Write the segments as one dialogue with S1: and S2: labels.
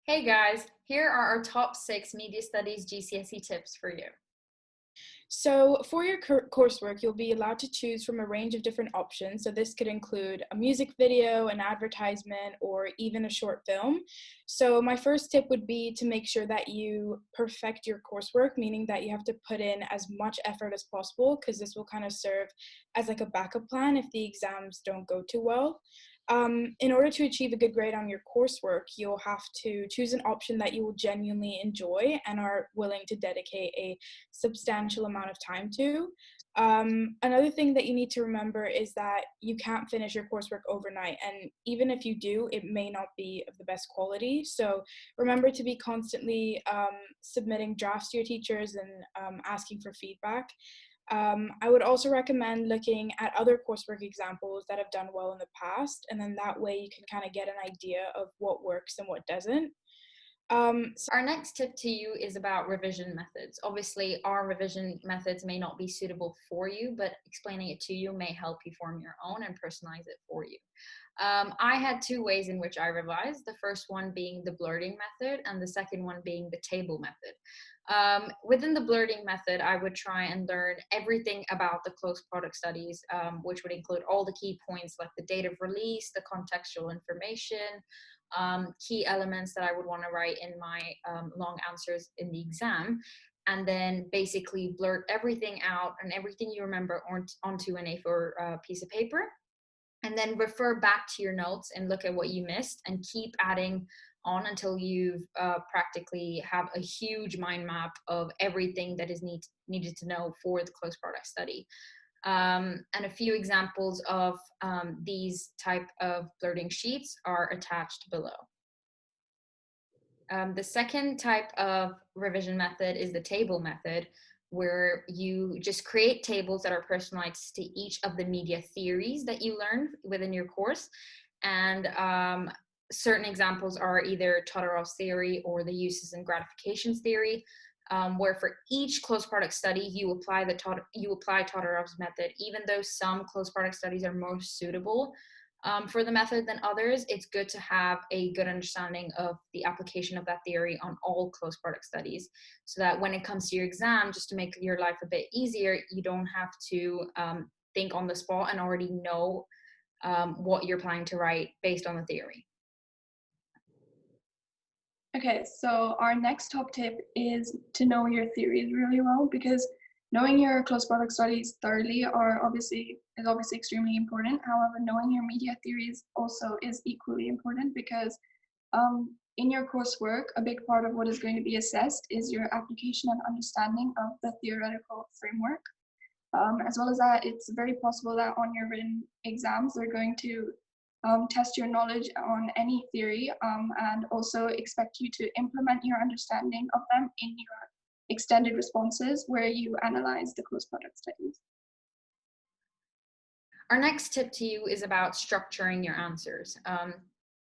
S1: Hey guys, here are our top 6 Media Studies GCSE tips for you.
S2: So, for your coursework, you'll be allowed to choose from a range of different options. So, this could include a music video, an advertisement, or even a short film. So, my first tip would be to make sure that you perfect your coursework, meaning that you have to put in as much effort as possible, because this will kind of serve as like a backup plan if the exams don't go too well. In order to achieve a good grade on your coursework, you'll have to choose an option that you will genuinely enjoy and are willing to dedicate a substantial amount of time to. Another thing that you need to remember is that you can't finish your coursework overnight, and even if you do, it may not be of the best quality. So remember to be constantly submitting drafts to your teachers and asking for feedback. I would also recommend looking at other coursework examples that have done well in the past, and then that way you can kind of get an idea of what works and what doesn't. So
S1: Our next tip to you is about revision methods. Obviously, our revision methods may not be suitable for you, but explaining it to you may help you form your own and personalize it for you. I had two ways in which I revised, the first one being the blurting method and the second one being the table method. Within the blurting method, I would try and learn everything about the close product studies, which would include all the key points like the date of release, the contextual information, key elements that I would want to write in my long answers in the exam, and then basically blurt everything out and everything you remember onto an A4 piece of paper, and then refer back to your notes and look at what you missed and keep adding on until you've practically have a huge mind map of everything that is needed to know for the close product study. And a few examples of these type of blurting sheets are attached below. The second type of revision method is the table method, where you just create tables that are personalized to each of the media theories that you learn within your course. And certain examples are either Todorov's theory or the uses and gratifications theory, where for each close product study you apply Todorov's method. Even though some close product studies are more suitable for the method than others, it's good to have a good understanding of the application of that theory on all close product studies, so that when it comes to your exam, just to make your life a bit easier, you don't have to think on the spot and already know what you're planning to write based on the theory.
S3: Okay, so our next top tip is to know your theories really well, because knowing your close product studies thoroughly is obviously extremely important. However, knowing your media theories also is equally important, because in your coursework, a big part of what is going to be assessed is your application and understanding of the theoretical framework. As well as that, it's very possible that on your written exams, they're going to test your knowledge on any theory, and also expect you to implement your understanding of them in your extended responses where you analyze the close product studies.
S1: Our next tip to you is about structuring your answers.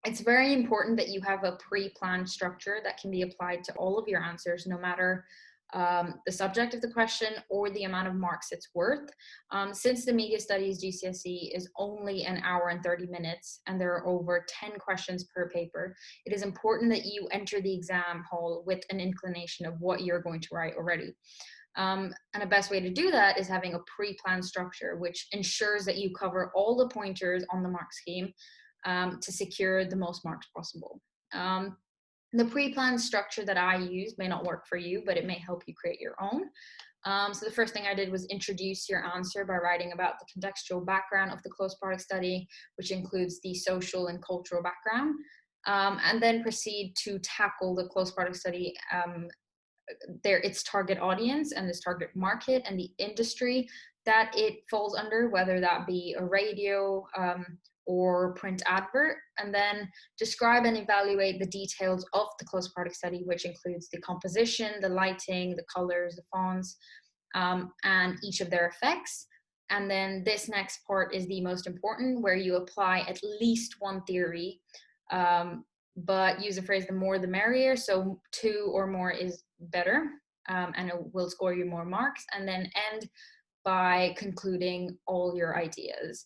S1: It's very important that you have a pre-planned structure that can be applied to all of your answers, no matter the subject of the question or the amount of marks it's worth. Since the Media Studies GCSE is only an hour and 30 minutes and there are over 10 questions per paper, it is important that you enter the exam hall with an inclination of what you're going to write already. And the best way to do that is having a pre-planned structure, which ensures that you cover all the pointers on the mark scheme to secure the most marks possible. The pre-planned structure that I use may not work for you, but it may help you create your own. So the first thing I did was introduce your answer by writing about the contextual background of the close product study, which includes the social and cultural background, and then proceed to tackle the close product study, its target audience and its target market and the industry that it falls under, whether that be a radio or print advert, and then describe and evaluate the details of the close product study, which includes the composition, the lighting, the colors, the fonts, and each of their effects. And then this next part is the most important, where you apply at least one theory, but use the phrase the more the merrier, so 2 or more is better, and it will score you more marks, and then end by concluding all your ideas.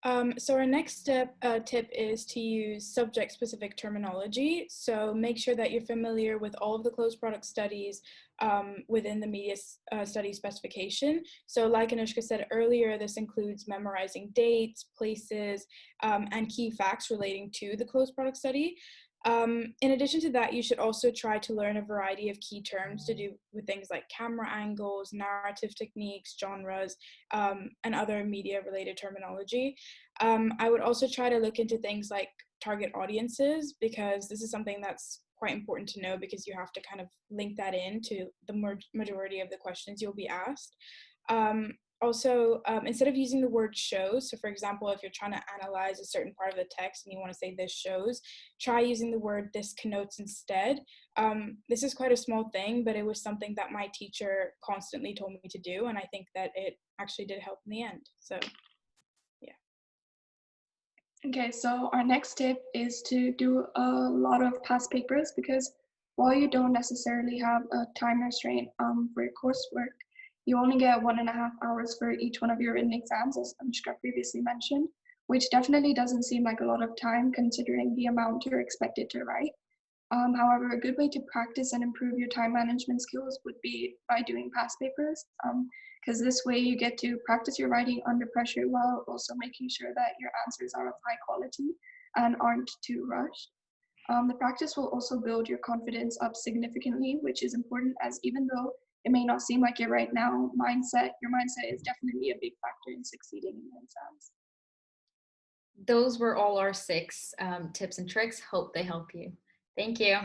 S2: So our next tip is to use subject-specific terminology. So make sure that you're familiar with all of the closed product studies within the media study specification. So like Anushka said earlier, this includes memorizing dates, places, and key facts relating to the closed product study. In addition to that, you should also try to learn a variety of key terms to do with things like camera angles, narrative techniques, genres, and other media-related terminology. I would also try to look into things like target audiences, because this is something that's quite important to know, because you have to kind of link that in to the majority of the questions you'll be asked. Instead of using the word shows, so for example, if you're trying to analyze a certain part of the text and you want to say this shows, try using the word this connotes instead. This is quite a small thing, but it was something that my teacher constantly told me to do, and I think that it actually did help in the end. So
S3: Okay, so our next tip is to do a lot of past papers, because while you don't necessarily have a time restraint for your coursework, you only get 1.5 hours for each one of your written exams, as Anushka previously mentioned, which definitely doesn't seem like a lot of time considering the amount you're expected to write. However, a good way to practice and improve your time management skills would be by doing past papers, because this way you get to practice your writing under pressure while also making sure that your answers are of high quality and aren't too rushed. The practice will also build your confidence up significantly, which is important, as even though it may not seem like it right now, your mindset is definitely a big factor in succeeding in your exams.
S1: Those were all our 6 tips and tricks. Hope they help you. Thank you.